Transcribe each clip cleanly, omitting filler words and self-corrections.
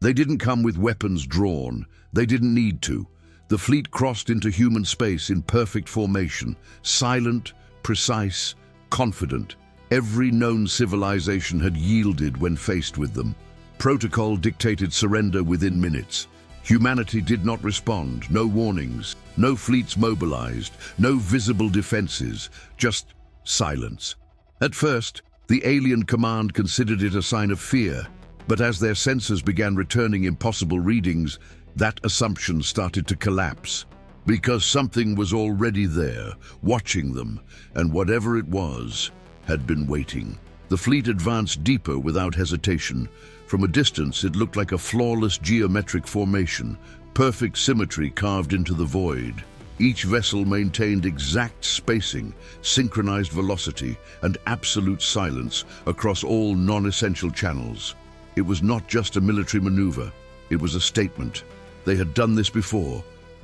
They didn't come with weapons drawn. They didn't need to. The fleet crossed into human space in perfect formation, silent, precise, confident. Every known civilization had yielded when faced with them. Protocol dictated surrender within minutes. Humanity did not respond, no warnings, no fleets mobilized, no visible defenses, just silence. At first, the alien command considered it a sign of fear, but as their sensors began returning impossible readings, that assumption started to collapse. Because something was already there, watching them, and whatever it was, had been waiting. The fleet advanced deeper without hesitation. From a distance, it looked like a flawless geometric formation, perfect symmetry carved into the void. Each vessel maintained exact spacing, synchronized velocity, and absolute silence across all non-essential channels. It was not just a military maneuver, it was a statement. They had done this before,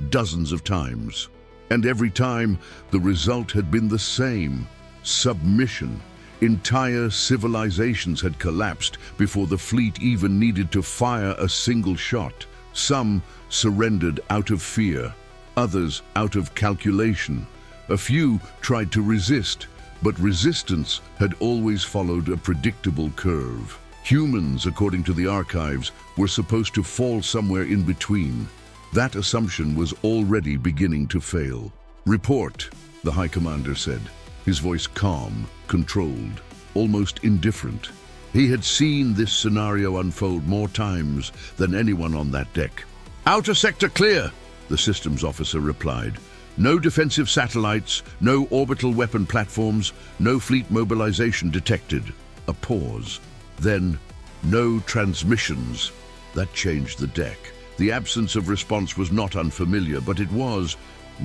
dozens of times. And every time, the result had been the same: submission. Entire civilizations had collapsed before the fleet even needed to fire a single shot. Some surrendered out of fear, others out of calculation. A few tried to resist, but resistance had always followed a predictable curve. Humans, according to the archives, were supposed to fall somewhere in between. That assumption was already beginning to fail. "Report," the High Commander said, his voice calm, controlled, almost indifferent. He had seen this scenario unfold more times than anyone on that deck. "Outer sector clear," the systems officer replied. "No defensive satellites, no orbital weapon platforms, no fleet mobilization detected." A pause. Then, no transmissions. That changed the deck. The absence of response was not unfamiliar, but it was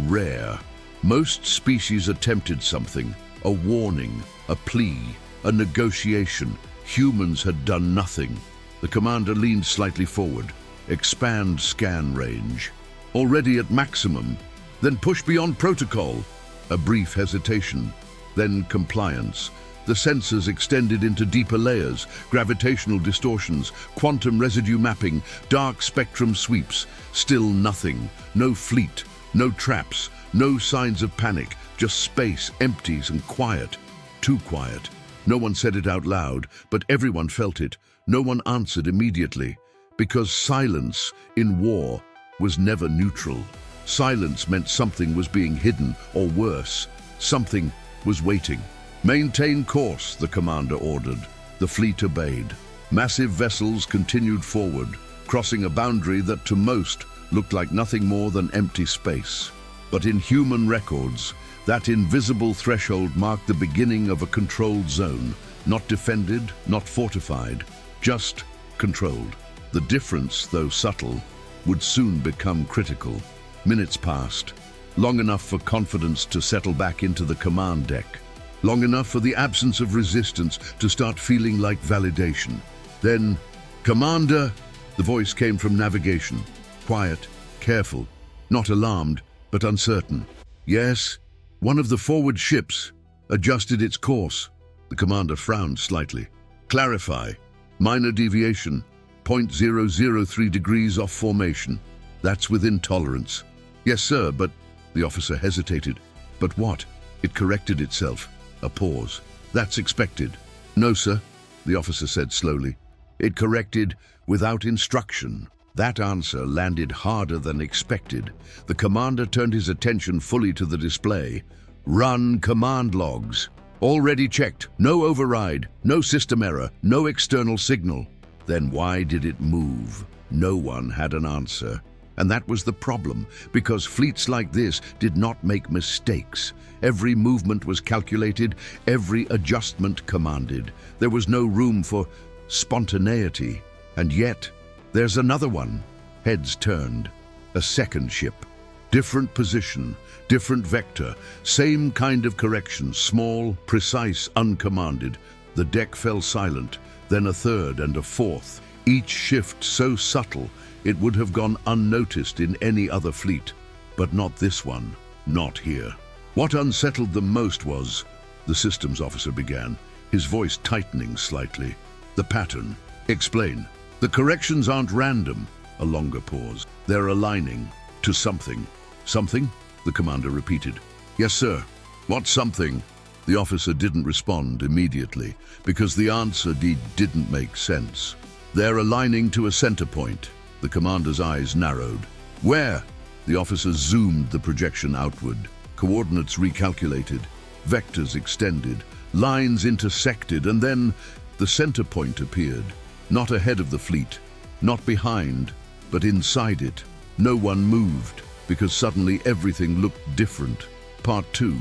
rare. Most species attempted something, a warning, a plea, a negotiation. Humans had done nothing. The commander leaned slightly forward. "Expand scan range." "Already at maximum." "Then push beyond protocol." A brief hesitation, then compliance. The sensors extended into deeper layers, gravitational distortions, quantum residue mapping, dark spectrum sweeps. Still nothing. No fleet, no traps, no signs of panic, just space, empties and quiet. Too quiet. No one said it out loud, but everyone felt it. No one answered immediately. Because silence in war was never neutral. Silence meant something was being hidden, or worse, something was waiting. "Maintain course," the commander ordered. The fleet obeyed. Massive vessels continued forward, crossing a boundary that to most looked like nothing more than empty space. But in human records, that invisible threshold marked the beginning of a controlled zone, not defended, not fortified, just controlled. The difference, though subtle, would soon become critical. Minutes passed, long enough for confidence to settle back into the command deck, long enough for the absence of resistance to start feeling like validation. Then, "Commander," the voice came from navigation, quiet, careful, not alarmed, but uncertain. "Yes, one of the forward ships adjusted its course." The commander frowned slightly. "Clarify. Minor deviation, 0.003 degrees off formation. That's within tolerance." "Yes, sir, but..." The officer hesitated. "But what?" It corrected itself. A pause. "That's expected." "No, sir," the officer said slowly. It corrected without instruction. That answer landed harder than expected. The commander turned his attention fully to the display. "Run command logs. Already checked. No override, no system error, no external signal." Then why did it move? No one had an answer. And that was the problem, because fleets like this did not make mistakes. Every movement was calculated, every adjustment commanded. There was no room for spontaneity. And yet, there's another one. Heads turned. A second ship. Different position, different vector, same kind of correction, small, precise, uncommanded. The deck fell silent, then a third and a fourth. Each shift so subtle, it would have gone unnoticed in any other fleet. But not this one, not here. What unsettled them most was, the systems officer began, his voice tightening slightly, the pattern. "Explain." The corrections aren't random. A longer pause. They're aligning to something. Something? The commander repeated. Yes, sir. What something? The officer didn't respond immediately because the answer didn't make sense. They're aligning to a center point. The commander's eyes narrowed. Where? The officer zoomed the projection outward. Coordinates recalculated. Vectors extended. Lines intersected, and then the center point appeared. Not ahead of the fleet. Not behind, but inside it. No one moved, because suddenly everything looked different. Part 2.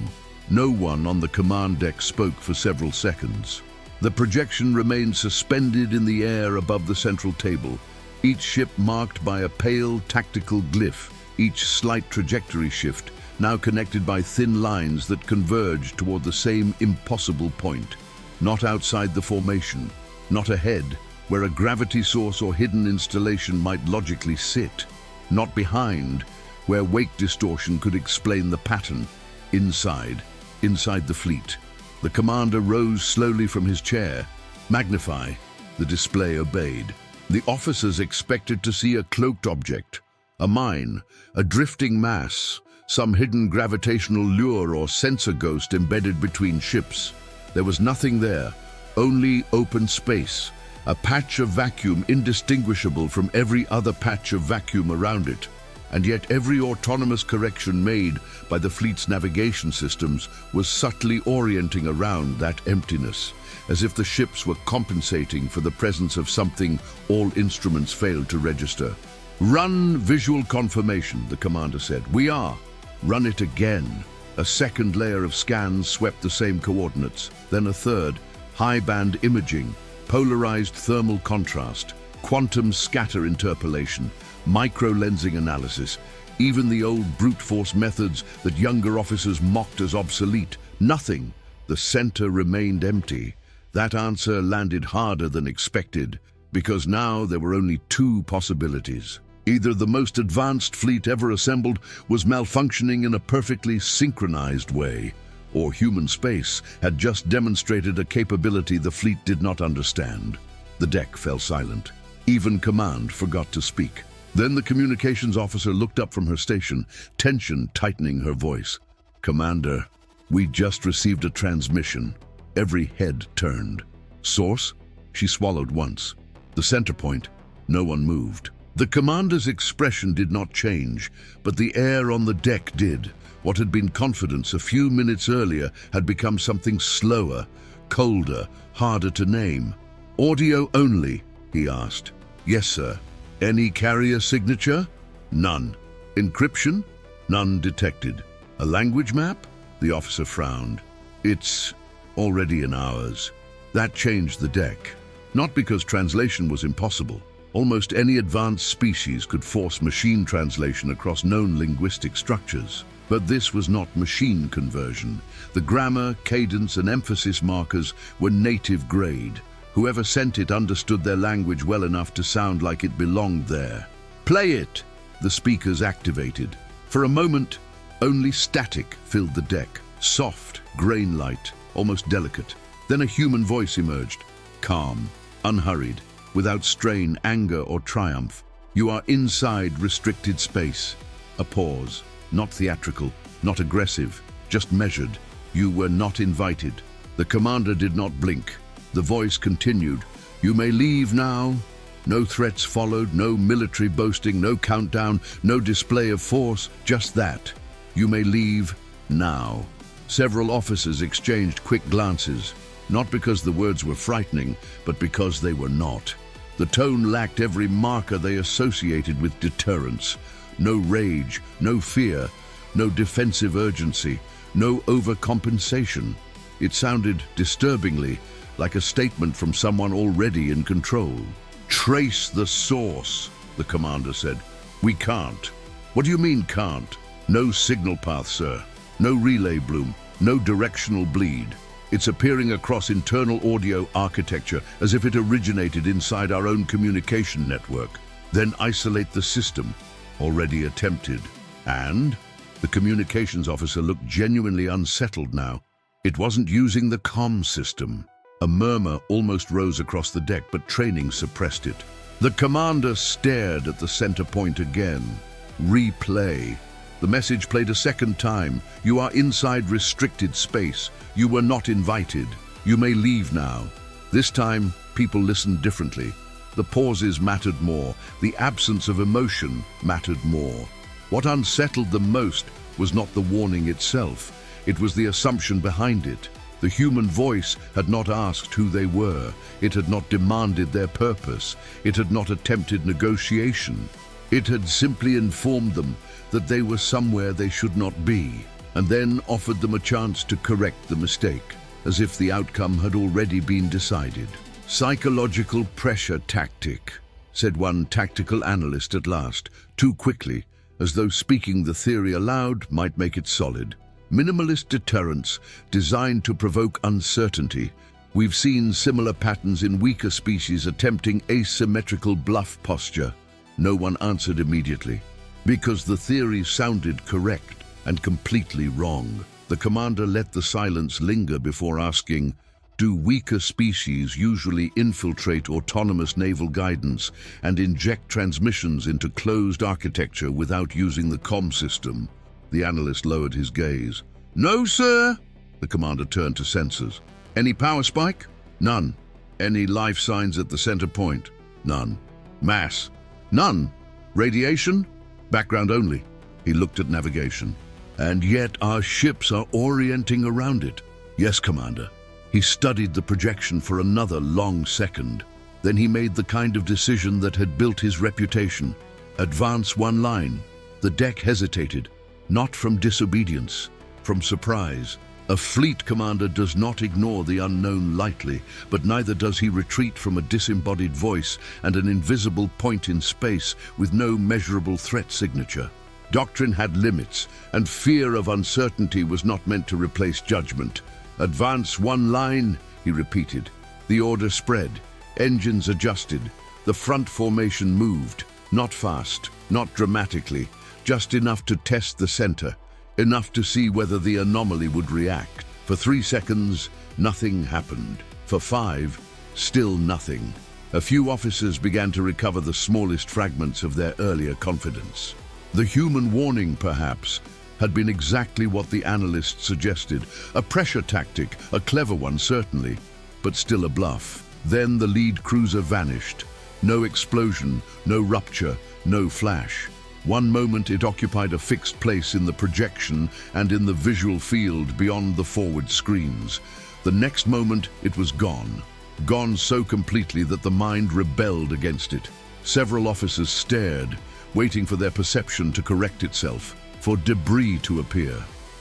No one on the command deck spoke for several seconds. The projection remained suspended in the air above the central table, each ship marked by a pale tactical glyph, each slight trajectory shift, now connected by thin lines that converged toward the same impossible point. Not outside the formation, not ahead, where a gravity source or hidden installation might logically sit. Not behind, where wake distortion could explain the pattern. Inside the fleet. The commander rose slowly from his chair. Magnify. The display obeyed. The officers expected to see a cloaked object, a mine, a drifting mass, some hidden gravitational lure or sensor ghost embedded between ships. There was nothing there, only open space, a patch of vacuum indistinguishable from every other patch of vacuum around it. And yet every autonomous correction made by the fleet's navigation systems was subtly orienting around that emptiness, as if the ships were compensating for the presence of something all instruments failed to register. Run visual confirmation, the commander said. We are. Run it again. A second layer of scans swept the same coordinates, then a third, high-band imaging, polarized thermal contrast, quantum scatter interpolation, micro-lensing analysis, even the old brute force methods that younger officers mocked as obsolete. Nothing. The center remained empty. That answer landed harder than expected, because now there were only two possibilities. Either the most advanced fleet ever assembled was malfunctioning in a perfectly synchronized way, or human space had just demonstrated a capability the fleet did not understand. The deck fell silent. Even command forgot to speak. Then the communications officer looked up from her station, tension tightening her voice. Commander, we just received a transmission. Every head turned. Source? She swallowed once. The center point. No one moved. The commander's expression did not change, but the air on the deck did. What had been confidence a few minutes earlier had become something slower, colder, harder to name. Audio only, he asked. Yes, sir. Any carrier signature? None. Encryption? None detected. A language map? The officer frowned. It's already in ours. That changed the deck. Not because translation was impossible. Almost any advanced species could force machine translation across known linguistic structures. But this was not machine conversion. The grammar, cadence, and emphasis markers were native grade. Whoever sent it understood their language well enough to sound like it belonged there. Play it! The speakers activated. For a moment, only static filled the deck. Soft, grain light, almost delicate. Then a human voice emerged. Calm, unhurried, without strain, anger, or triumph. You are inside restricted space. A pause. Not theatrical, not aggressive, just measured. You were not invited. The commander did not blink. The voice continued. You may leave now. No threats followed, no military boasting, no countdown, no display of force, just that. You may leave now. Several officers exchanged quick glances, not because the words were frightening, but because they were not. The tone lacked every marker they associated with deterrence. No rage, no fear, no defensive urgency, no overcompensation. It sounded disturbingly like a statement from someone already in control. Trace the source, the commander said. We can't. What do you mean can't? No signal path, sir. No relay bloom. No directional bleed. It's appearing across internal audio architecture as if it originated inside our own communication network. Then isolate the system. Already attempted. And? The communications officer looked genuinely unsettled now. It wasn't using the comm system. A murmur almost rose across the deck, but training suppressed it. The commander stared at the center point again. Replay. The message played a second time. You are inside restricted space. You were not invited. You may leave now. This time, people listened differently. The pauses mattered more. The absence of emotion mattered more. What unsettled them most was not the warning itself. It was the assumption behind it. The human voice had not asked who they were. It had not demanded their purpose. It had not attempted negotiation. It had simply informed them that they were somewhere they should not be, and then offered them a chance to correct the mistake, as if the outcome had already been decided. Psychological pressure tactic, said one tactical analyst at last, too quickly, as though speaking the theory aloud might make it solid. Minimalist deterrence designed to provoke uncertainty. We've seen similar patterns in weaker species attempting asymmetrical bluff posture. No one answered immediately, because the theory sounded correct and completely wrong. The commander let the silence linger before asking, do weaker species usually infiltrate autonomous naval guidance and inject transmissions into closed architecture without using the comm system? The analyst lowered his gaze. No, sir. The commander turned to sensors. Any power spike? None. Any life signs at the center point? None. Mass? None. Radiation? Background only. He looked at navigation. And yet our ships are orienting around it. Yes, Commander. He studied the projection for another long second. Then he made the kind of decision that had built his reputation. Advance one line. The deck hesitated. Not from disobedience, from surprise. A fleet commander does not ignore the unknown lightly, but neither does he retreat from a disembodied voice and an invisible point in space with no measurable threat signature. Doctrine had limits, and fear of uncertainty was not meant to replace judgment. Advance one line, he repeated. The order spread. Engines adjusted. The front formation moved. Not fast, not dramatically. Just enough to test the center, enough to see whether the anomaly would react. For 3 seconds, nothing happened. For 5, still nothing. A few officers began to recover the smallest fragments of their earlier confidence. The human warning, perhaps, had been exactly what the analyst suggested. A pressure tactic, a clever one certainly, but still a bluff. Then the lead cruiser vanished. No explosion, no rupture, no flash. One moment it occupied a fixed place in the projection and in the visual field beyond the forward screens. The next moment it was gone. Gone so completely that the mind rebelled against it. Several officers stared, waiting for their perception to correct itself, for debris to appear,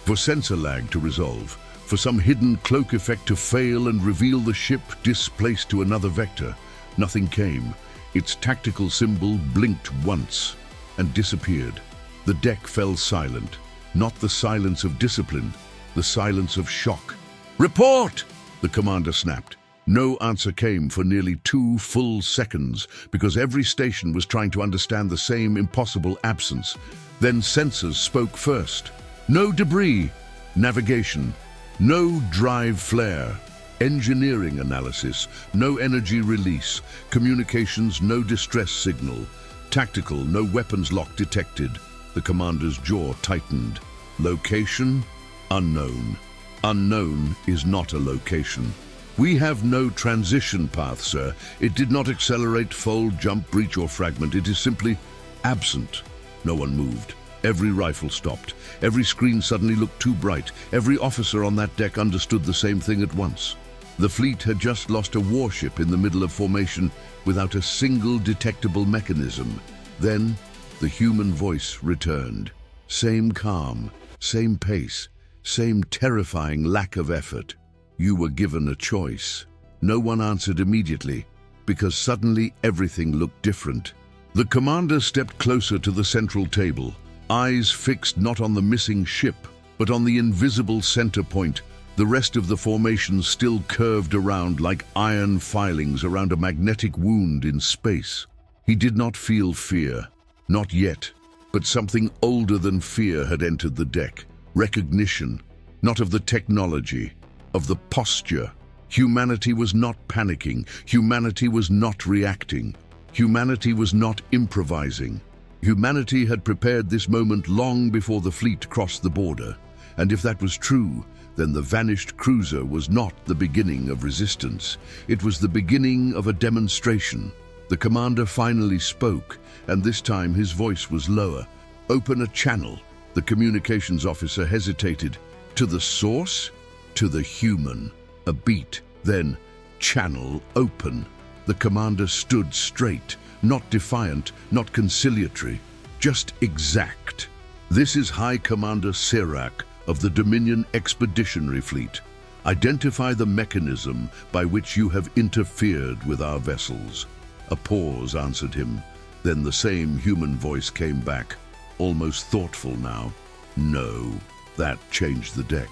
for sensor lag to resolve, for some hidden cloak effect to fail and reveal the ship displaced to another vector. Nothing came. Its tactical symbol blinked once and disappeared. The deck fell silent, not the silence of discipline, the silence of shock. Report! The commander snapped. No answer came for nearly 2 full seconds because every station was trying to understand the same impossible absence. Then sensors spoke first. No debris, navigation, no drive flare, engineering analysis, no energy release, communications, no distress signal. Tactical, no weapons lock detected. The commander's jaw tightened. Location? Unknown. Unknown is not a location. We have no transition path, sir. It did not accelerate, fold, jump, breach, or fragment. It is simply absent. No one moved. Every rifle stopped. Every screen suddenly looked too bright. Every officer on that deck understood the same thing at once. The fleet had just lost a warship in the middle of formation without a single detectable mechanism. Then, the human voice returned. Same calm, same pace, same terrifying lack of effort. You were given a choice. No one answered immediately, because suddenly everything looked different. The commander stepped closer to the central table, eyes fixed not on the missing ship, but on the invisible center point. The rest of the formation still curved around like iron filings around a magnetic wound in space. He did not feel fear. Not yet. But something older than fear had entered the deck. Recognition. Not of the technology, of the posture. Humanity was not panicking. Humanity was not reacting. Humanity was not improvising. Humanity had prepared this moment long before the fleet crossed the border. And if that was true, then the vanished cruiser was not the beginning of resistance. It was the beginning of a demonstration. The commander finally spoke, and this time his voice was lower. "Open a channel." The communications officer hesitated. "To the source?" "To the human." A beat, then "Channel open." The commander stood straight, not defiant, not conciliatory, just exact. "This is High Commander Serac of the Dominion Expeditionary Fleet. Identify the mechanism by which you have interfered with our vessels." A pause answered him. Then the same human voice came back, almost thoughtful now. "No." That changed the deck.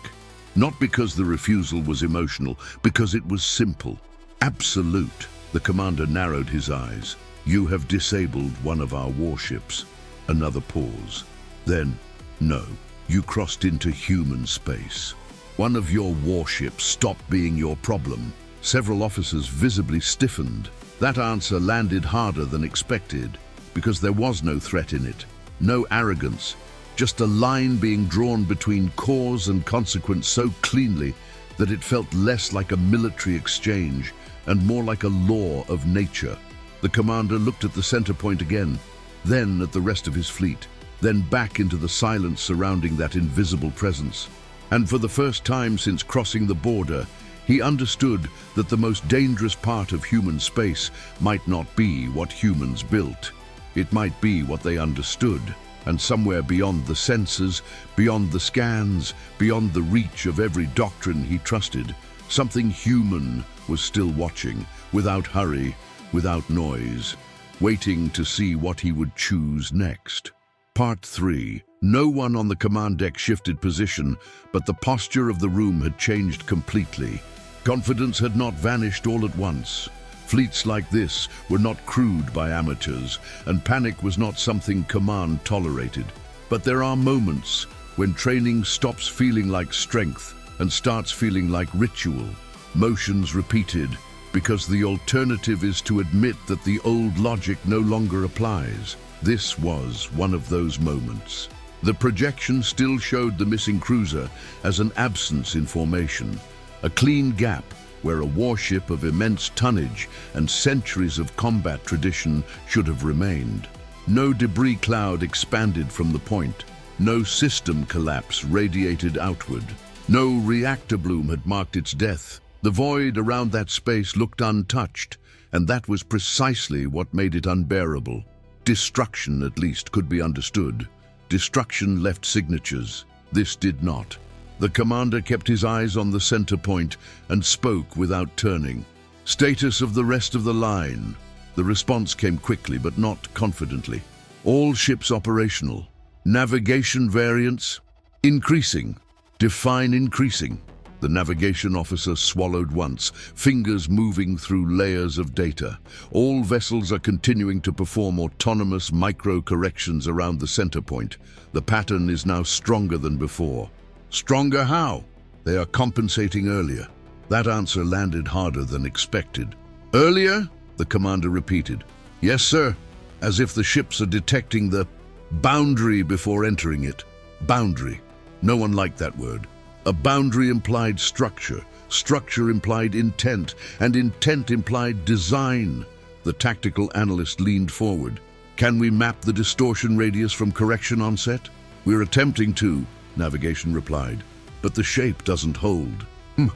Not because the refusal was emotional, because it was simple. Absolute. The commander narrowed his eyes. "You have disabled one of our warships." Another pause. Then, "No. You crossed into human space. One of your warships stopped being your problem." Several officers visibly stiffened. That answer landed harder than expected, because there was no threat in it. No arrogance. Just a line being drawn between cause and consequence so cleanly that it felt less like a military exchange and more like a law of nature. The commander looked at the center point again, then at the rest of his fleet, then back into the silence surrounding that invisible presence. And for the first time since crossing the border, he understood that the most dangerous part of human space might not be what humans built. It might be what they understood. And somewhere beyond the senses, beyond the scans, beyond the reach of every doctrine he trusted, something human was still watching, without hurry, without noise, waiting to see what he would choose next. Part 3. No one on the command deck shifted position, but the posture of the room had changed completely. Confidence had not vanished all at once. Fleets like this were not crewed by amateurs, and panic was not something command tolerated. But there are moments when training stops feeling like strength and starts feeling like ritual. Motions repeated, because the alternative is to admit that the old logic no longer applies. This was one of those moments. The projection still showed the missing cruiser as an absence in formation, a clean gap where a warship of immense tonnage and centuries of combat tradition should have remained. No debris cloud expanded from the point. No system collapse radiated outward. No reactor bloom had marked its death. The void around that space looked untouched, and that was precisely what made it unbearable. Destruction, at least, could be understood. Destruction left signatures. This did not. The commander kept his eyes on the center point and spoke without turning. "Status of the rest of the line." The response came quickly, but not confidently. "All ships operational. Navigation variance? Increasing. Define increasing." The navigation officer swallowed once, fingers moving through layers of data. "All vessels are continuing to perform autonomous micro-corrections around the center point. The pattern is now stronger than before." "Stronger how?" "They are compensating earlier." That answer landed harder than expected. "Earlier?" the commander repeated. "Yes, sir. As if the ships are detecting the boundary before entering it." Boundary. No one liked that word. A boundary implied structure. Structure implied intent, and intent implied design. The tactical analyst leaned forward. "Can we map the distortion radius from correction onset?" "We're attempting to," navigation replied, "but the shape doesn't hold."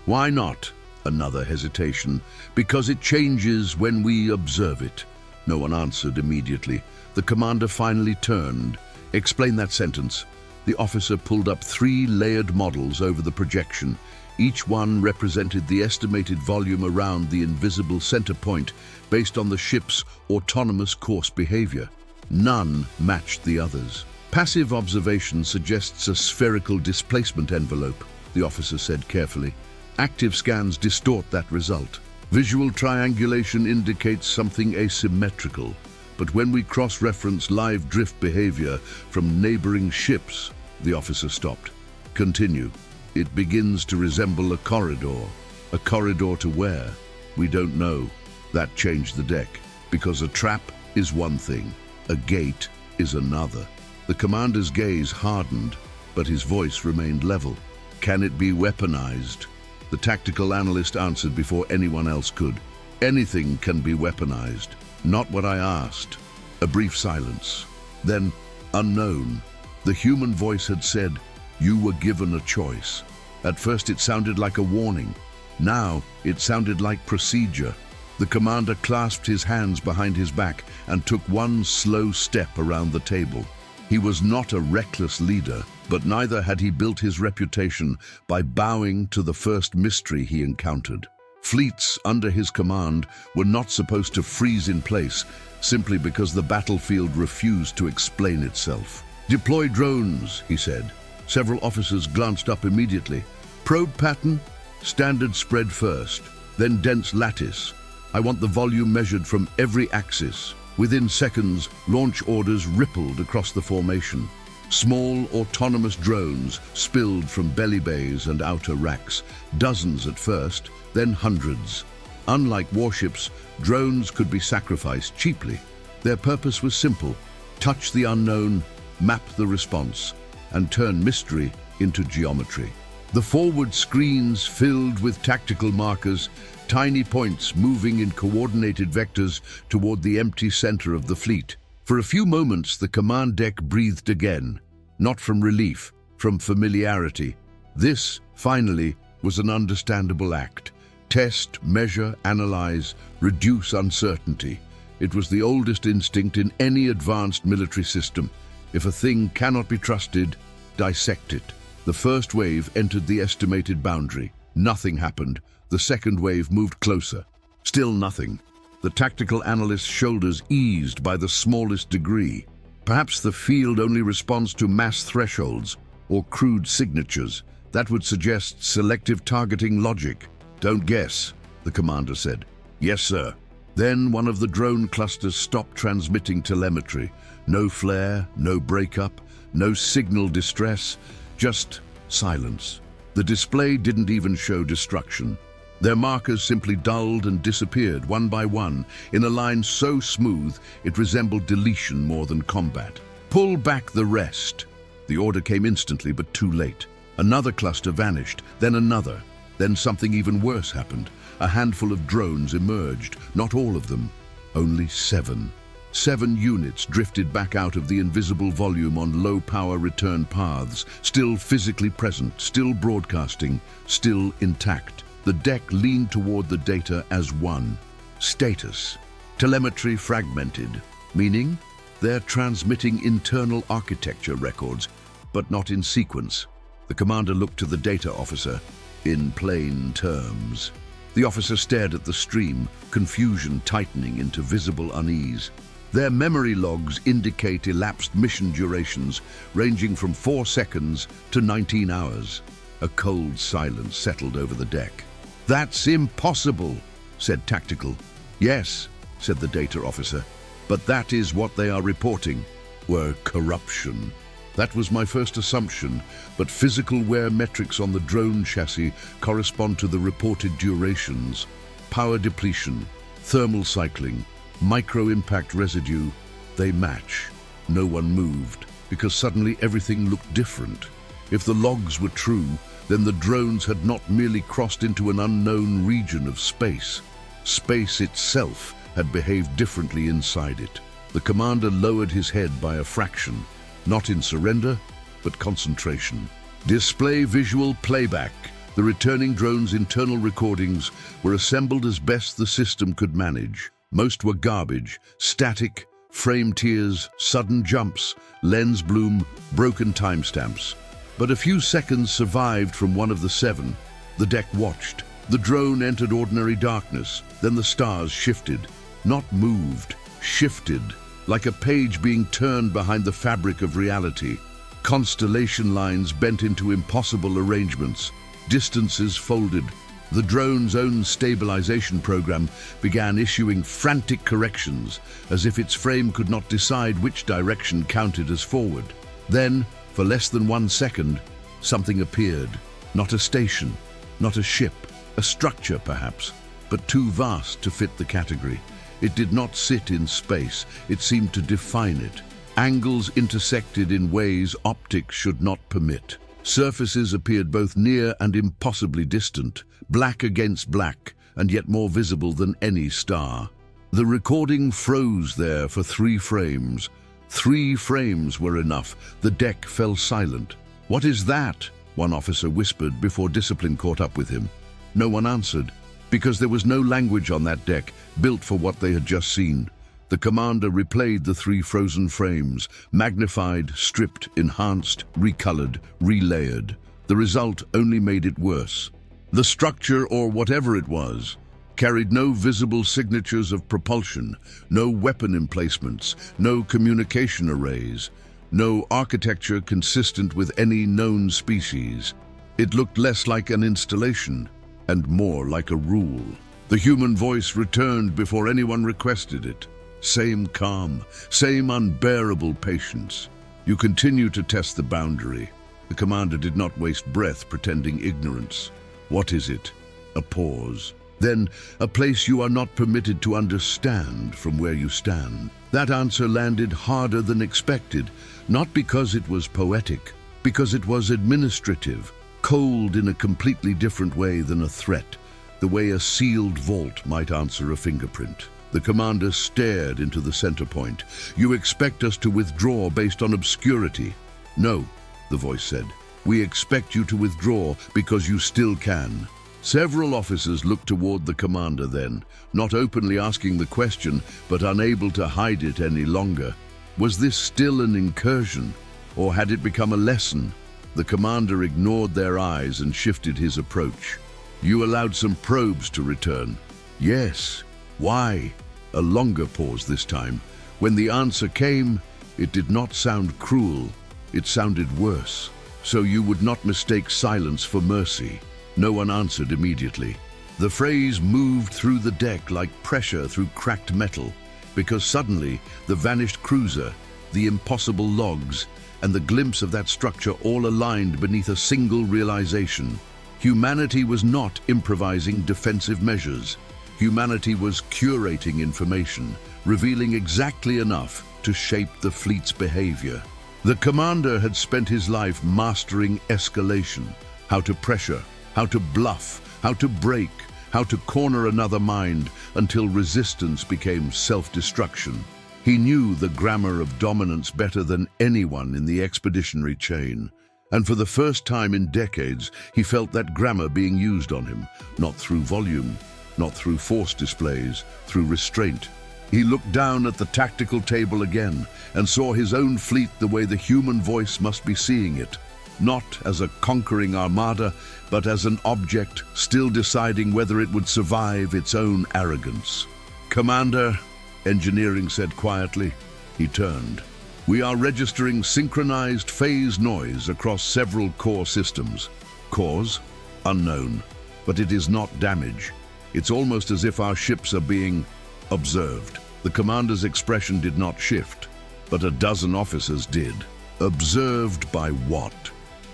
"Why not?" Another hesitation. "Because it changes when we observe it." No one answered immediately. The commander finally turned. "Explain that sentence." The officer pulled up 3 layered models over the projection. Each one represented the estimated volume around the invisible center point based on the ship's autonomous course behavior. None matched the others. "Passive observation suggests a spherical displacement envelope," the officer said carefully. "Active scans distort that result. Visual triangulation indicates something asymmetrical. But when we cross-reference live drift behavior from neighboring ships..." The officer stopped. "Continue. It begins to resemble a corridor. A corridor to where? We don't know." That changed the deck. Because a trap? is one thing, a gate is another. The commander's gaze hardened, but his voice remained level. Can it be weaponized? The tactical analyst answered before anyone else could. Anything can be weaponized. Not what I asked. A brief silence. Then, unknown. The human voice had said, "You were given a choice." At first it sounded like a warning. Now it sounded like procedure. The commander clasped his hands behind his back and took one slow step around the table. He was not a reckless leader, but neither had he built his reputation by bowing to the first mystery he encountered. Fleets under his command were not supposed to freeze in place simply because the battlefield refused to explain itself. "Deploy drones," he said. Several officers glanced up immediately. "Probe pattern? Standard spread first, then dense lattice. I want the volume measured from every axis." Within seconds, launch orders rippled across the formation. Small, autonomous drones spilled from belly bays and outer racks, dozens at first, then hundreds. Unlike warships, drones could be sacrificed cheaply. Their purpose was simple: touch the unknown, map the response, and turn mystery into geometry. The forward screens filled with tactical markers, tiny points moving in coordinated vectors toward the empty center of the fleet. For a few moments, the command deck breathed again, not from relief, from familiarity. This, finally, was an understandable act. Test, measure, analyze, reduce uncertainty. It was the oldest instinct in any advanced military system. If a thing cannot be trusted, dissect it. The first wave entered the estimated boundary. Nothing happened. The second wave moved closer. Still nothing. The tactical analyst's shoulders eased by the smallest degree. Perhaps the field only responds to mass thresholds or crude signatures. That would suggest selective targeting logic. "Don't guess," the commander said. "Yes, sir." Then one of the drone clusters stopped transmitting telemetry. No flare, no breakup, no signal distress, just silence. The display didn't even show destruction. Their markers simply dulled and disappeared one by one in a line so smooth it resembled deletion more than combat. "Pull back the rest." The order came instantly, but too late. Another cluster vanished, then another. Then something even worse happened. A handful of drones emerged, not all of them, only 7. 7 units drifted back out of the invisible volume on low-power return paths, still physically present, still broadcasting, still intact. The deck leaned toward the data as one. Status. Telemetry fragmented, meaning they're transmitting internal architecture records, but not in sequence. The commander looked to the data officer. "In plain terms." The officer stared at the stream, confusion tightening into visible unease. Their memory logs indicate elapsed mission durations ranging from 4 seconds to 19 hours. A cold silence settled over the deck. "That's impossible," said Tactical. "Yes," said the data officer, "but that is what they are reporting." Were corruption. That was my first assumption, but physical wear metrics on the drone chassis correspond to the reported durations. Power depletion, thermal cycling, micro-impact residue, they match. No one moved, because suddenly everything looked different. If the logs were true, then the drones had not merely crossed into an unknown region of space. Space itself had behaved differently inside it. The commander lowered his head by a fraction, not in surrender, but concentration. Display visual playback. The returning drone's internal recordings were assembled as best the system could manage. Most were garbage, static, frame tears, sudden jumps, lens bloom, broken timestamps. But a few seconds survived from one of the 7. The deck watched. The drone entered ordinary darkness. Then the stars shifted. Not moved, shifted, like a page being turned behind the fabric of reality. Constellation lines bent into impossible arrangements. Distances folded. The drone's own stabilization program began issuing frantic corrections, as if its frame could not decide which direction counted as forward. Then, for less than 1 second, something appeared. Not a station, not a ship, a structure perhaps, but too vast to fit the category. It did not sit in space, it seemed to define it. Angles intersected in ways optics should not permit. Surfaces appeared both near and impossibly distant, black against black, and yet more visible than any star. The recording froze there for 3 frames. 3 frames were enough. The deck fell silent. "What is that?" one officer whispered before discipline caught up with him. No one answered, because there was no language on that deck built for what they had just seen. The commander replayed the 3 frozen frames, magnified, stripped, enhanced, recolored, relayered. The result only made it worse. The structure, or whatever it was, carried no visible signatures of propulsion, no weapon emplacements, no communication arrays, no architecture consistent with any known species. It looked less like an installation and more like a rule. The human voice returned before anyone requested it. Same calm, same unbearable patience. "You continue to test the boundary." The commander did not waste breath pretending ignorance. "What is it?" A pause. "Then, a place you are not permitted to understand from where you stand." That answer landed harder than expected, not because it was poetic, because it was administrative, cold in a completely different way than a threat, the way a sealed vault might answer a fingerprint. The commander stared into the center point. "You expect us to withdraw based on obscurity?" "No," the voice said. "We expect you to withdraw because you still can." Several officers looked toward the commander then, not openly asking the question, but unable to hide it any longer. Was this still an incursion, or had it become a lesson? The commander ignored their eyes and shifted his approach. "You allowed some probes to return?" "Yes." "Why?" A longer pause this time. When the answer came, it did not sound cruel. It sounded worse. "So you would not mistake silence for mercy?" No one answered immediately. The phrase moved through the deck like pressure through cracked metal, because suddenly the vanished cruiser, the impossible logs, and the glimpse of that structure all aligned beneath a single realization. Humanity was not improvising defensive measures. Humanity was curating information, revealing exactly enough to shape the fleet's behavior. The commander had spent his life mastering escalation, how to pressure, how to bluff, how to break, how to corner another mind until resistance became self-destruction. He knew the grammar of dominance better than anyone in the expeditionary chain. And for the first time in decades, he felt that grammar being used on him, not through volume, not through force displays, through restraint. He looked down at the tactical table again and saw his own fleet the way the human voice must be seeing it. Not as a conquering armada, but as an object still deciding whether it would survive its own arrogance. "Commander," engineering said quietly. He turned. "We are registering synchronized phase noise across several core systems. Cause? Unknown. But it is not damage. It's almost as if our ships are being observed." The commander's expression did not shift, but a dozen officers did. "Observed by what?"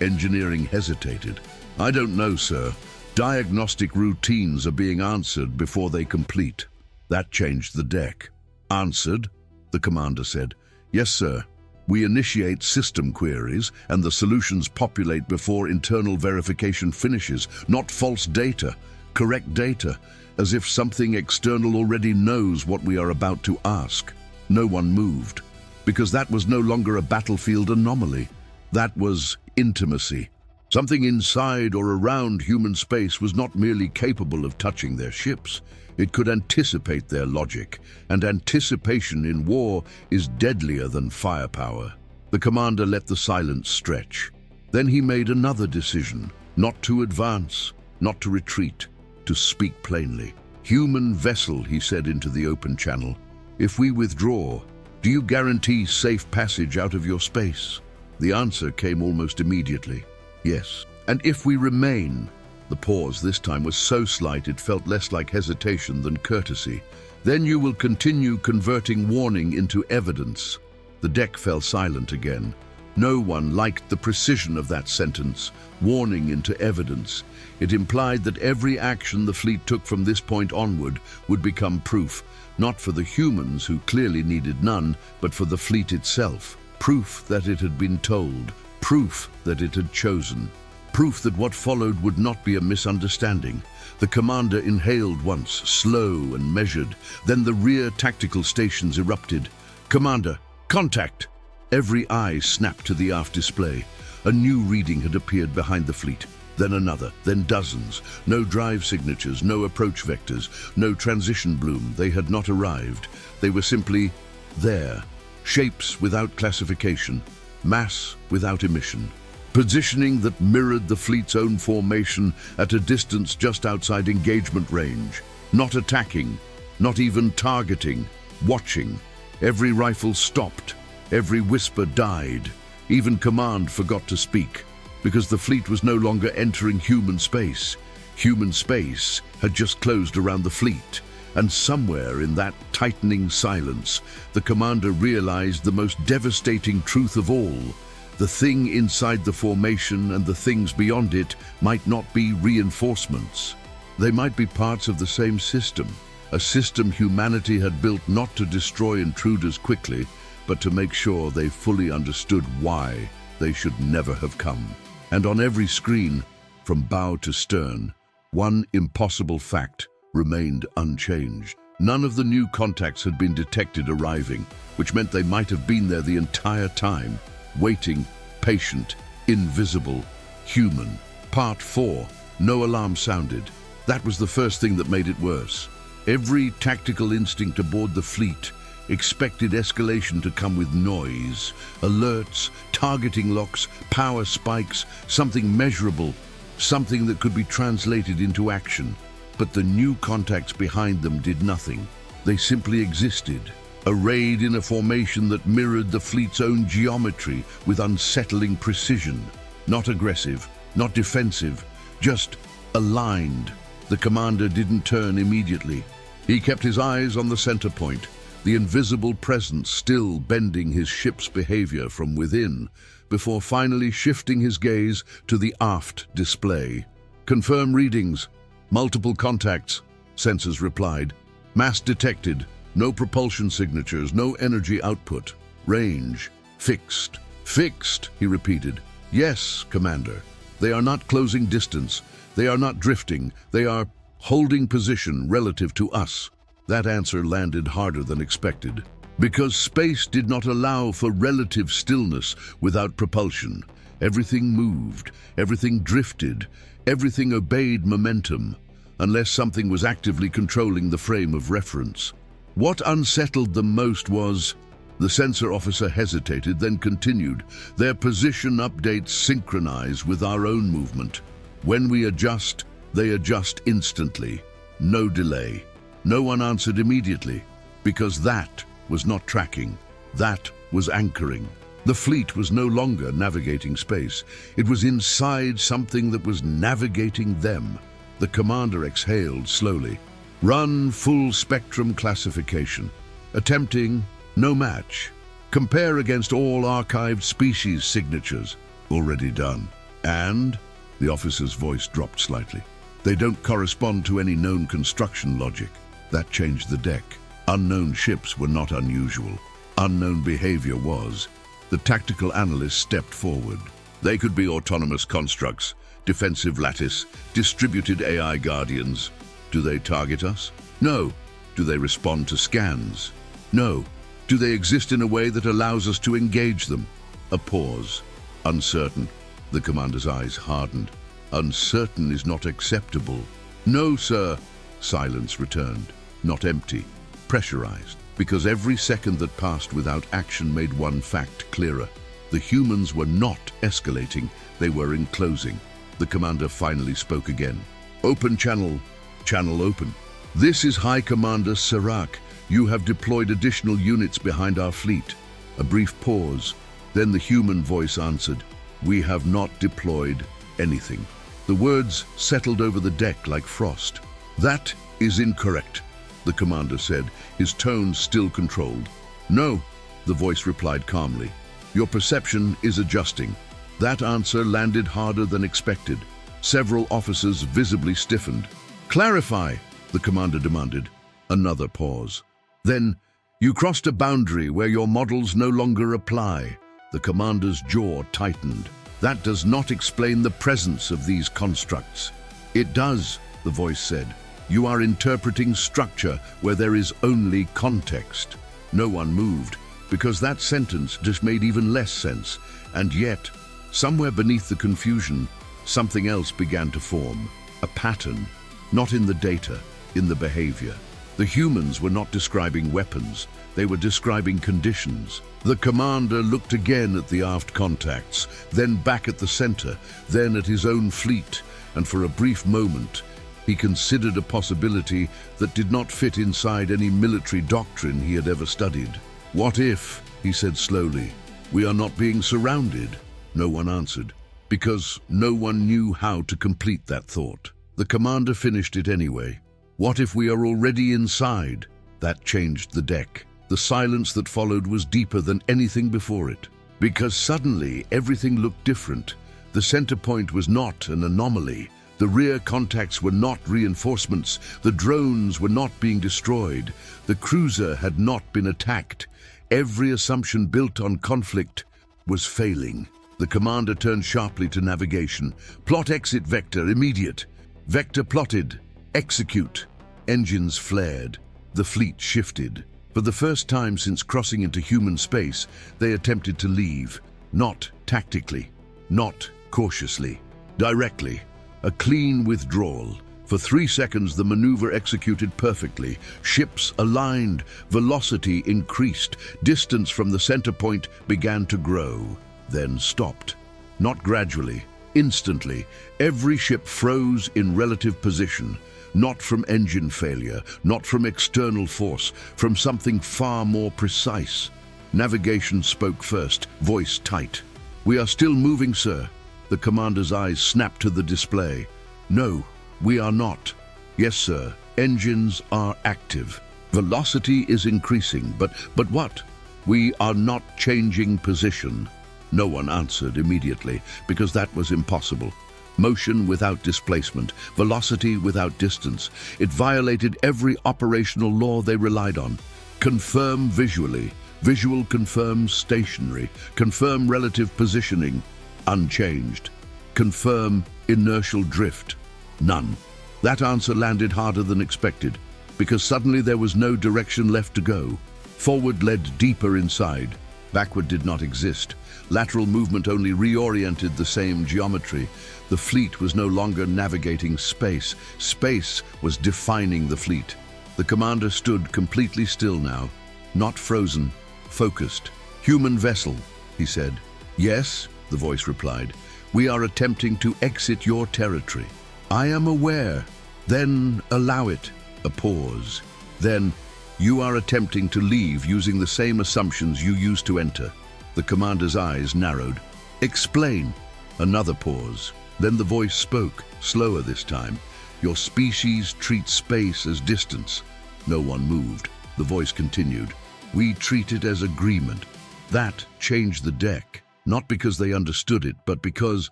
Engineering hesitated. "I don't know, sir. Diagnostic routines are being answered before they complete." That changed the deck. "Answered?" the commander said. "Yes, sir. We initiate system queries, and the solutions populate before internal verification finishes. Not false data, correct data, as if something external already knows what we are about to ask." No one moved, because that was no longer a battlefield anomaly. That was intimacy. Something inside or around human space was not merely capable of touching their ships. It could anticipate their logic, and anticipation in war is deadlier than firepower. The commander let the silence stretch. Then he made another decision, not to advance, not to retreat, to speak plainly. "Human vessel," he said into the open channel. "If we withdraw, do you guarantee safe passage out of your space?" The answer came almost immediately. "Yes." "And if we remain?" The pause this time was so slight it felt less like hesitation than courtesy. "Then you will continue converting warning into evidence." The deck fell silent again. No one liked the precision of that sentence, warning into evidence. It implied that every action the fleet took from this point onward would become proof, not for the humans who clearly needed none, but for the fleet itself. Proof that it had been told, proof that it had chosen, proof that what followed would not be a misunderstanding. The commander inhaled once, slow and measured, then the rear tactical stations erupted. "Commander, contact!" Every eye snapped to the aft display. A new reading had appeared behind the fleet. Then another, then dozens. No drive signatures, no approach vectors, no transition bloom. They had not arrived. They were simply there. Shapes without classification, mass without emission. Positioning that mirrored the fleet's own formation at a distance just outside engagement range. Not attacking, not even targeting, watching. Every rifle stopped, every whisper died. Even command forgot to speak, because the fleet was no longer entering human space. Human space had just closed around the fleet, and somewhere in that tightening silence, the commander realized the most devastating truth of all. The thing inside the formation and the things beyond it might not be reinforcements. They might be parts of the same system, a system humanity had built not to destroy intruders quickly, but to make sure they fully understood why they should never have come. And on every screen, from bow to stern, one impossible fact remained unchanged. None of the new contacts had been detected arriving, which meant they might have been there the entire time, waiting, patient, invisible, human. Part 4. No alarm sounded. That was the first thing that made it worse. Every tactical instinct aboard the fleet expected escalation to come with noise, alerts, targeting locks, power spikes, something measurable, something that could be translated into action. But the new contacts behind them did nothing. They simply existed, arrayed in a formation that mirrored the fleet's own geometry with unsettling precision. Not aggressive, not defensive, just aligned. The commander didn't turn immediately. He kept his eyes on the center point, the invisible presence still bending his ship's behavior from within, before finally shifting his gaze to the aft display. "Confirm readings. Multiple contacts," sensors replied. "Mass detected. No propulsion signatures, no energy output. Range fixed." "Fixed," he repeated. "Yes, Commander. They are not closing distance. They are not drifting. They are holding position relative to us." That answer landed harder than expected, because space did not allow for relative stillness without propulsion. Everything moved, everything drifted, everything obeyed momentum, unless something was actively controlling the frame of reference. What unsettled them most was... The sensor officer hesitated, then continued. "Their position updates synchronize with our own movement. When we adjust, they adjust instantly. No delay." No one answered immediately, because that was not tracking. That was anchoring. The fleet was no longer navigating space. It was inside something that was navigating them. The commander exhaled slowly. "Run full spectrum classification. Attempting no match. Compare against all archived species signatures. Already done." "And?" The officer's voice dropped slightly. "They don't correspond to any known construction logic." That changed the deck. Unknown ships were not unusual. Unknown behavior was. The tactical analyst stepped forward. "They could be autonomous constructs, defensive lattice, distributed AI guardians. Do they target us? No. Do they respond to scans? No. Do they exist in a way that allows us to engage them?" A pause. "Uncertain." The commander's eyes hardened. "Uncertain is not acceptable." "No, sir." Silence returned. Not empty, pressurized, because every second that passed without action made one fact clearer. The humans were not escalating, they were enclosing. The commander finally spoke again. "Open channel. Channel open. This is High Commander Serac. You have deployed additional units behind our fleet." A brief pause. Then the human voice answered, "We have not deployed anything." The words settled over the deck like frost. "That is incorrect," the commander said, his tone still controlled. "No," the voice replied calmly. Your perception is adjusting. That answer landed harder than expected. Several officers visibly stiffened. Clarify, the commander demanded. Another pause. Then, you crossed a boundary where your models no longer apply. The commander's jaw tightened. That does not explain the presence of these constructs. It does, the voice said. You are interpreting structure where there is only context. No one moved, because that sentence just made even less sense. And yet, somewhere beneath the confusion, something else began to form. A pattern, not in the data, in the behavior. The humans were not describing weapons, they were describing conditions. The commander looked again at the aft contacts, then back at the center, then at his own fleet, and for a brief moment, he considered a possibility that did not fit inside any military doctrine he had ever studied. What if, he said slowly, we are not being surrounded? No one answered, because no one knew how to complete that thought. The commander finished it anyway. What if we are already inside? That changed the deck. The silence that followed was deeper than anything before it. Because suddenly everything looked different. The center point was not an anomaly. The rear contacts were not reinforcements. The drones were not being destroyed. The cruiser had not been attacked. Every assumption built on conflict was failing. The commander turned sharply to navigation. Plot exit vector immediate. Vector plotted. Execute. Engines flared. The fleet shifted. For the first time since crossing into human space, they attempted to leave. Not tactically. Not cautiously. Directly. A clean withdrawal. For 3 seconds, the maneuver executed perfectly. Ships aligned. Velocity increased. Distance from the center point began to grow. Then stopped. Not gradually. Instantly. Every ship froze in relative position. Not from engine failure, not from external force, from something far more precise. Navigation spoke first, voice tight. We are still moving, sir. The commander's eyes snapped to the display. No, we are not. Yes, sir. Engines are active. Velocity is increasing, but what? We are not changing position. No one answered immediately, because that was impossible. Motion without displacement, velocity without distance. It violated every operational law they relied on. Confirm visually. Visual confirms stationary. Confirm relative positioning. Unchanged. Confirm inertial drift. None. That answer landed harder than expected, because suddenly there was no direction left to go. Forward led deeper inside. Backward did not exist. Lateral movement only reoriented the same geometry. The fleet was no longer navigating space. Space was defining the fleet. The commander stood completely still now, not frozen, focused. Human vessel, he said. Yes, the voice replied. We are attempting to exit your territory. I am aware. Then allow it. A pause. Then, you are attempting to leave using the same assumptions you used to enter. The commander's eyes narrowed. Explain. Another pause. Then the voice spoke, slower this time. Your species treats space as distance. No one moved. The voice continued. We treat it as agreement. That changed the deck, not because they understood it, but because,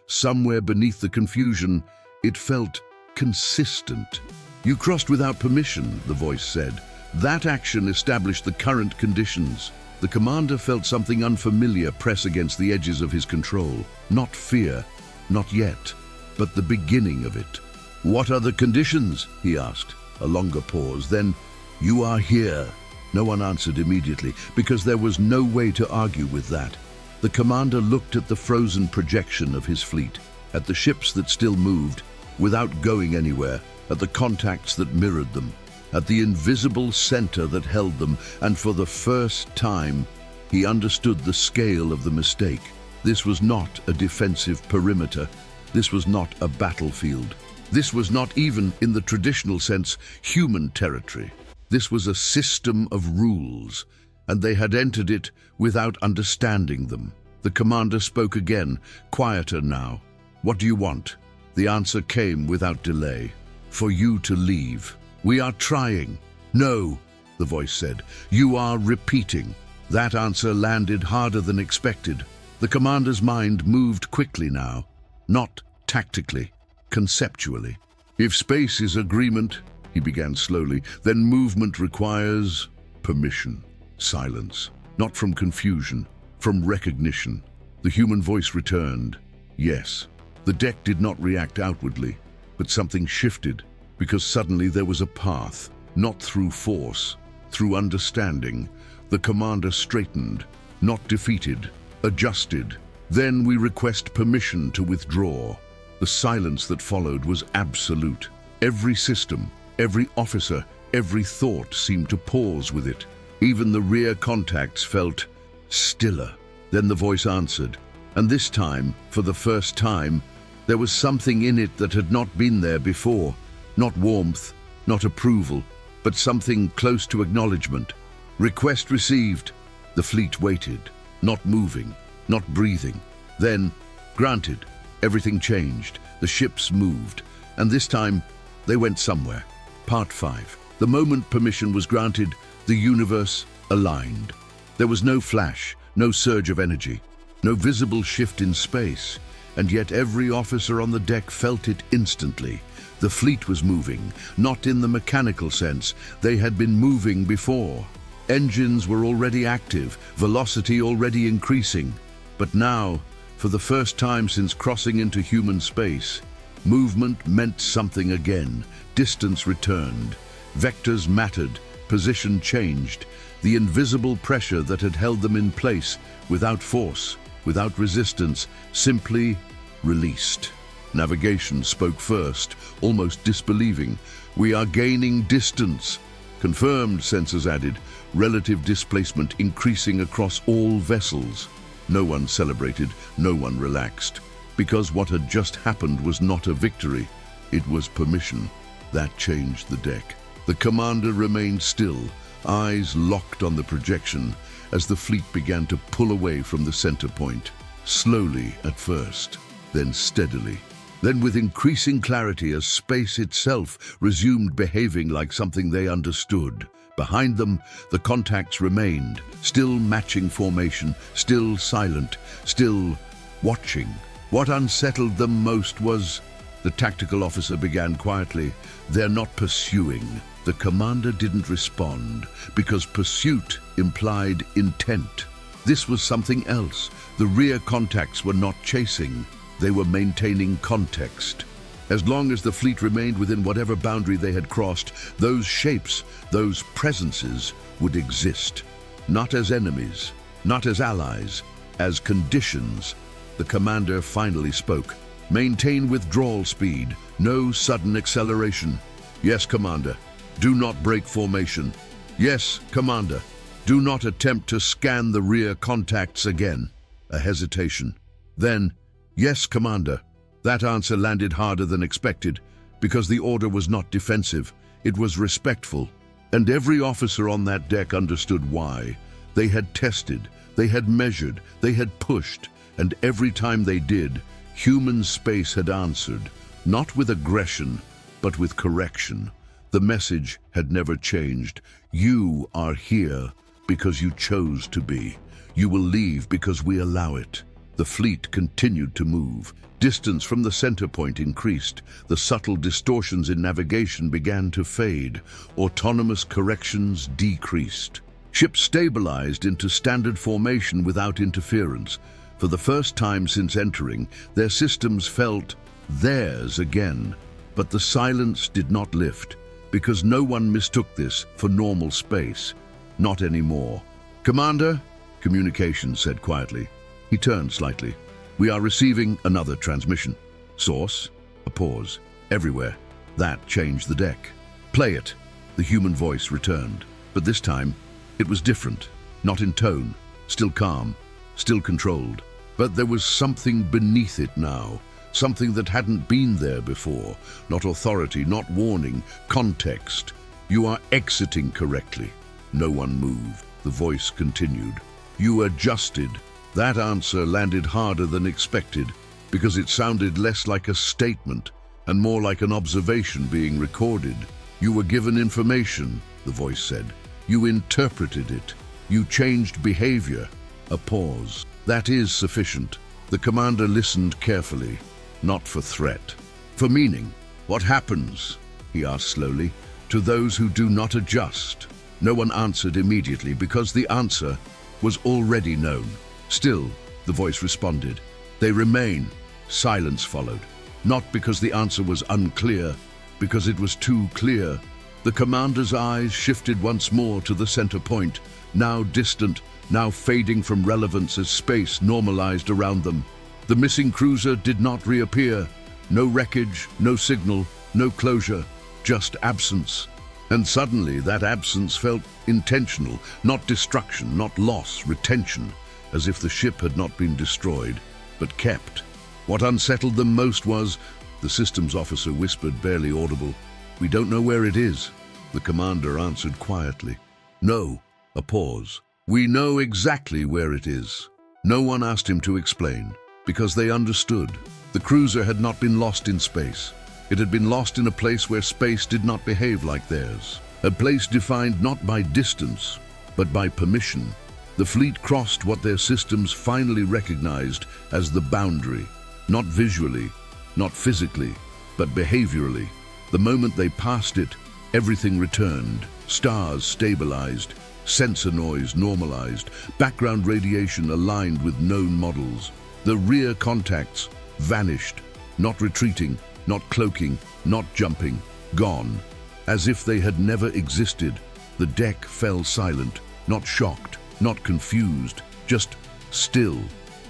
somewhere beneath the confusion, it felt consistent. You crossed without permission, the voice said. That action established the current conditions. The commander felt something unfamiliar press against the edges of his control. Not fear, not yet, but the beginning of it. What are the conditions? He asked. A longer pause. Then, you are here. No one answered immediately, because there was no way to argue with that. The commander looked at the frozen projection of his fleet, at the ships that still moved, without going anywhere, at the contacts that mirrored them, at the invisible center that held them, and for the first time, he understood the scale of the mistake. This was not a defensive perimeter. This was not a battlefield. This was not even, in the traditional sense, human territory. This was a system of rules, and they had entered it without understanding them. The commander spoke again, quieter now. What do you want? The answer came without delay. For you to leave. We are trying. No, the voice said. You are repeating. That answer landed harder than expected. The commander's mind moved quickly now, not tactically, conceptually. If space is agreement, he began slowly, then movement requires permission, silence, not from confusion, from recognition. The human voice returned, yes. The deck did not react outwardly, but something shifted, because suddenly there was a path, not through force, through understanding. The commander straightened, not defeated, adjusted. Then we request permission to withdraw. The silence that followed was absolute. Every system, every officer, every thought seemed to pause with it. Even the rear contacts felt stiller. Then the voice answered, and this time, for the first time, there was something in it that had not been there before. Not warmth, not approval, but something close to acknowledgement. Request received. The fleet waited, not moving, not breathing. Then, granted, everything changed. The ships moved, and this time they went somewhere. Part 5. The moment permission was granted, the universe aligned. There was no flash, no surge of energy, no visible shift in space, and yet every officer on the deck felt it instantly. The fleet was moving, not in the mechanical sense. They had been moving before. Engines were already active, velocity already increasing. But now, for the first time since crossing into human space, movement meant something again. Distance returned. Vectors mattered. Position changed. The invisible pressure that had held them in place, without force, without resistance, simply released. Navigation spoke first, almost disbelieving. We are gaining distance. Confirmed, sensors added. Relative displacement increasing across all vessels. No one celebrated, no one relaxed. Because what had just happened was not a victory, it was permission. That changed the deck. The commander remained still, eyes locked on the projection, as the fleet began to pull away from the center point. Slowly at first, then steadily. Then with increasing clarity as space itself resumed behaving like something they understood. Behind them, the contacts remained, still matching formation, still silent, still watching. What unsettled them most was, the tactical officer began quietly, they're not pursuing. The commander didn't respond, because pursuit implied intent. This was something else. The rear contacts were not chasing, they were maintaining context. As long as the fleet remained within whatever boundary they had crossed, those shapes, those presences would exist. Not as enemies, not as allies, as conditions. The commander finally spoke. Maintain withdrawal speed, no sudden acceleration. Yes, Commander. Do not break formation. Yes, Commander. Do not attempt to scan the rear contacts again. A hesitation. Then, yes, Commander. That answer landed harder than expected, because the order was not defensive, it was respectful. And every officer on that deck understood why. They had tested, they had measured, they had pushed, and every time they did, human space had answered, not with aggression, but with correction. The message had never changed. You are here because you chose to be. You will leave because we allow it. The fleet continued to move. Distance from the center point increased. The subtle distortions in navigation began to fade. Autonomous corrections decreased. Ships stabilized into standard formation without interference. For the first time since entering, their systems felt theirs again. But the silence did not lift, because no one mistook this for normal space. Not anymore. Commander, communications said quietly. He turned slightly. We are receiving another transmission. Source? A pause. Everywhere. That changed the deck. Play it. The human voice returned. But this time, it was different. Not in tone. Still calm. Still controlled. But there was something beneath it now. Something that hadn't been there before. Not authority, not warning. Context. You are exiting correctly. No one moved. The voice continued. You adjusted. That answer landed harder than expected, because it sounded less like a statement and more like an observation being recorded. You were given information, the voice said. You interpreted it. You changed behavior. A pause. That is sufficient. The commander listened carefully, not for threat, for meaning. What happens, he asked slowly, to those who do not adjust? No one answered immediately because the answer was already known. Still, the voice responded. They remain. Silence followed. Not because the answer was unclear, because it was too clear. The commander's eyes shifted once more to the center point, now distant, now fading from relevance as space normalized around them. The missing cruiser did not reappear. No wreckage, no signal, no closure, just absence. And suddenly that absence felt intentional, not destruction, not loss, retention, as if the ship had not been destroyed, but kept. What unsettled them most was, the systems officer whispered, barely audible, "We don't know where it is." The commander answered quietly. "No." A pause. "We know exactly where it is." No one asked him to explain, because they understood. The cruiser had not been lost in space. It had been lost in a place where space did not behave like theirs. A place defined not by distance, but by permission. The fleet crossed what their systems finally recognized as the boundary. Not visually, not physically, but behaviorally. The moment they passed it, everything returned. Stars stabilized, sensor noise normalized, background radiation aligned with known models. The rear contacts vanished, not retreating, not cloaking, not jumping, gone. As if they had never existed, the deck fell silent, not shocked, not confused, just still.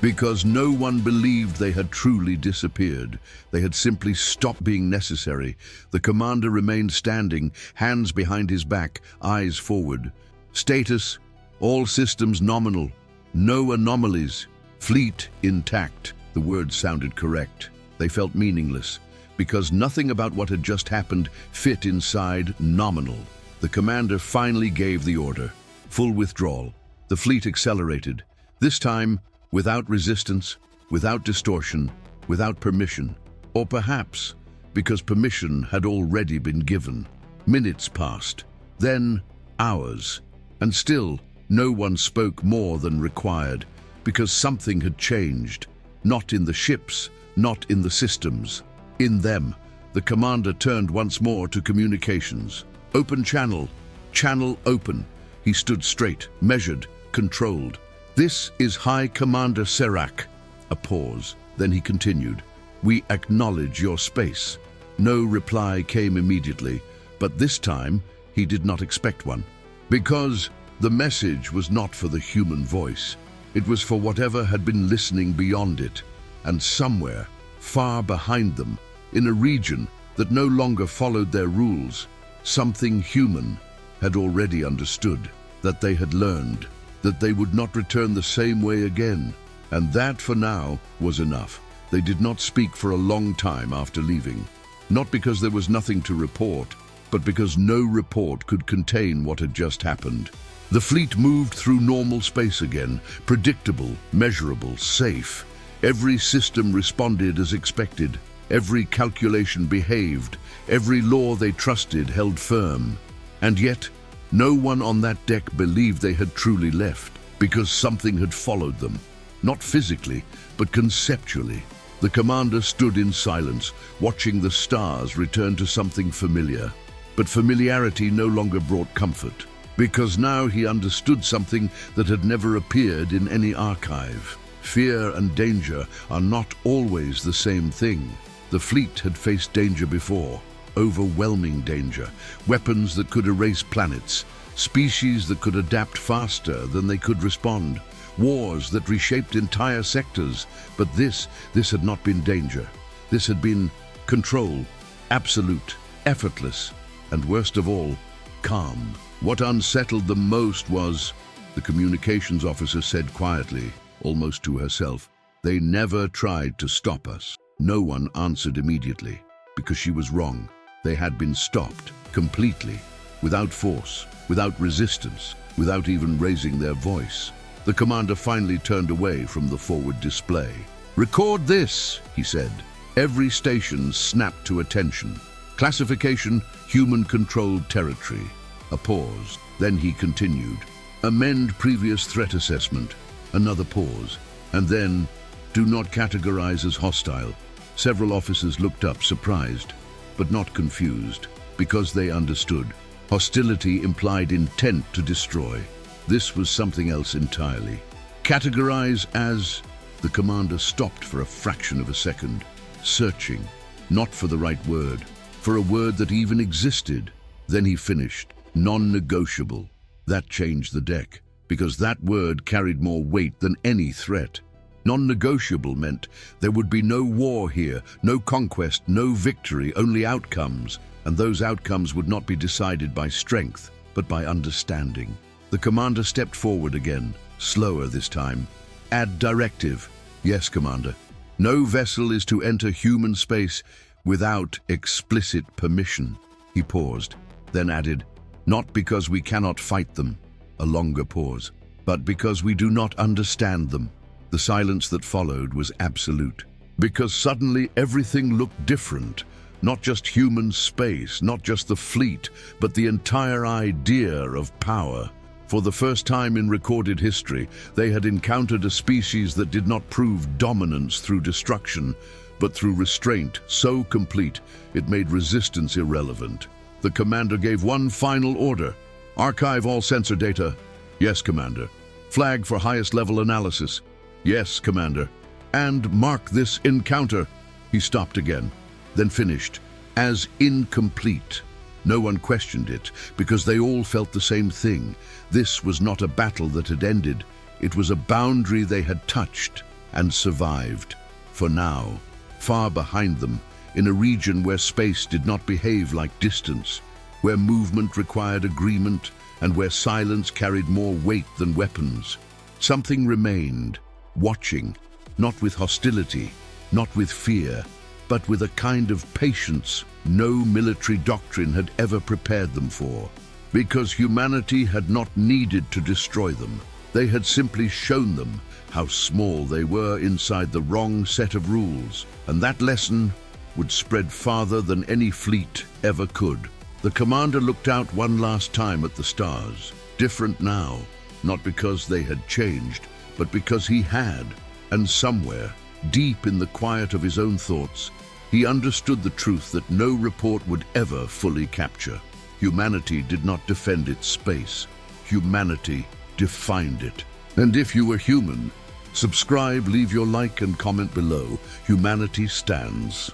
Because no one believed they had truly disappeared. They had simply stopped being necessary. The commander remained standing, hands behind his back, eyes forward. Status, all systems nominal, no anomalies. Fleet intact. The words sounded correct. They felt meaningless, because nothing about what had just happened fit inside nominal. The commander finally gave the order. Full withdrawal. The fleet accelerated. This time, without resistance, without distortion, without permission. Or perhaps because permission had already been given. Minutes passed, then hours. And still, no one spoke more than required, because something had changed. Not in the ships, not in the systems. In them. The commander turned once more to communications. Open channel. Channel open. He stood straight, measured, controlled. "This is High Commander Serac." A pause. Then he continued. "We acknowledge your space." No reply came immediately, but this time he did not expect one. Because the message was not for the human voice. It was for whatever had been listening beyond it. And somewhere, far behind them, in a region that no longer followed their rules, something human had already understood, that they had learned, that they would not return the same way again. And that, for now, was enough. They did not speak for a long time after leaving. Not because there was nothing to report, but because no report could contain what had just happened. The fleet moved through normal space again, predictable, measurable, safe. Every system responded as expected. Every calculation behaved. Every law they trusted held firm. And yet, no one on that deck believed they had truly left, because something had followed them. Not physically, but conceptually. The commander stood in silence, watching the stars return to something familiar. But familiarity no longer brought comfort, because now he understood something that had never appeared in any archive. Fear and danger are not always the same thing. The fleet had faced danger before, overwhelming danger, weapons that could erase planets, species that could adapt faster than they could respond, wars that reshaped entire sectors. But this had not been danger. This had been control, absolute, effortless, and worst of all, calm. What unsettled them most was, the communications officer said quietly, almost to herself, "They never tried to stop us." No one answered immediately, because she was wrong. They had been stopped, completely, without force, without resistance, without even raising their voice. The commander finally turned away from the forward display. "Record this," he said. Every station snapped to attention. Classification, human-controlled territory. A pause. Then he continued. Amend previous threat assessment. Another pause. And then, do not categorize as hostile. Several officers looked up, surprised, but not confused, because they understood. Hostility implied intent to destroy. This was something else entirely. Categorize as... The commander stopped for a fraction of a second, searching, not for the right word, for a word that even existed. Then he finished, non-negotiable. That changed the deck, because that word carried more weight than any threat. Non-negotiable meant there would be no war here, no conquest, no victory, only outcomes, and those outcomes would not be decided by strength, but by understanding. The commander stepped forward again, slower this time. Add directive. Yes, Commander. No vessel is to enter human space without explicit permission. He paused, then added, not because we cannot fight them, a longer pause, but because we do not understand them. The silence that followed was absolute, because suddenly everything looked different. Not just human space, not just the fleet, but the entire idea of power. For the first time in recorded history, they had encountered a species that did not prove dominance through destruction, but through restraint so complete it made resistance irrelevant. The commander gave one final order. Archive all sensor data. Yes, Commander. Flag for highest level analysis. Yes, Commander. And mark this encounter. He stopped again, then finished, as incomplete. No one questioned it, because they all felt the same thing. This was not a battle that had ended. It was a boundary they had touched and survived. For now, far behind them, in a region where space did not behave like distance, where movement required agreement, and where silence carried more weight than weapons, something remained, watching, not with hostility, not with fear, but with a kind of patience no military doctrine had ever prepared them for. Because humanity had not needed to destroy them. They had simply shown them how small they were inside the wrong set of rules, and that lesson would spread farther than any fleet ever could. The commander looked out one last time at the stars, different now, not because they had changed, but because he had, and somewhere, deep in the quiet of his own thoughts, he understood the truth that no report would ever fully capture. Humanity did not defend its space. Humanity defined it. And if you were human, subscribe, leave your like and comment below. Humanity stands.